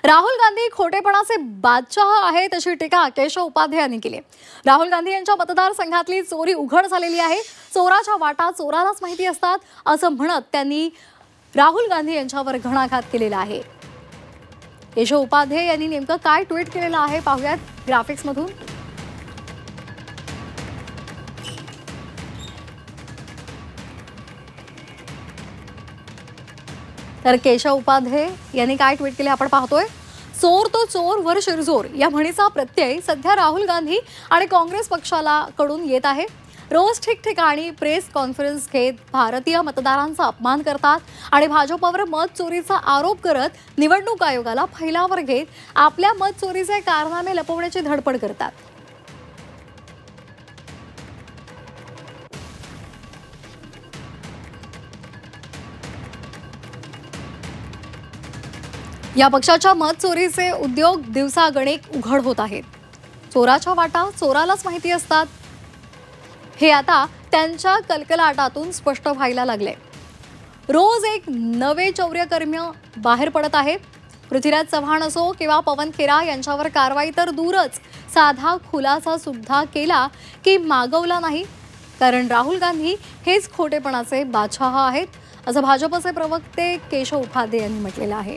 राहुल गांधी खोटेपणाचे बादशाह आहेत अशी टीका केशव उपाध्ये यांनी केली। राहुल गांधी यांच्या मतदारसंघातली चोरी उघड झालेली आहे। चोराच्या वाटा चोरालाच माहिती असतात असं म्हणत त्यांनी राहुल गांधी यांच्यावर घणाघात केलेला आहे। केशव उपाध्ये यांनी नेमकं काय ट्विट केलेलं आहे पाहूयात ग्राफिक्स मधून। तर केशव उपाध्ये यांनी काय ट्विट केले आपण पाहतोय। चोर तो चोर वर शिरजोर या म्हणीचा प्रत्यय सध्या राहुल गांधी आणि काँग्रेस पक्षाला कडून येत आहे। रोज ठिकठिकाणी प्रेस कॉन्फरन्स घेत भारतीय मतदारांचा अपमान करतात आणि भाजपवर मत चोरीचा आरोप करत निवडणूक आयोगाला फैलावर घेत आपल्या मत चोरीचे कारनामे लपवण्याची धडपड करतात। या पक्षाच्या मत चोरीचे उद्योग दिवसागणिक उघड होत आहेत। चोराच्या वाटा चोरालाच माहिती असतात हे आता त्यांच्या कलकलाटातून स्पष्ट व्हायला लागले। रोज एक नवे चौर्यकर्मी बाहेर पडत आहे। पृथ्वीराज चव्हाण असो किंवा पवन खेरा यांच्यावर कारवाई तर दूरच, साधा खुलासा सुद्धा केला की मागवला नाही, कारण राहुल गांधी हेच खोटेपणाचे बादशाह आहेत असं भाजपचे प्रवक्ते केशव उपाध्ये यांनी म्हटलेलं आहे।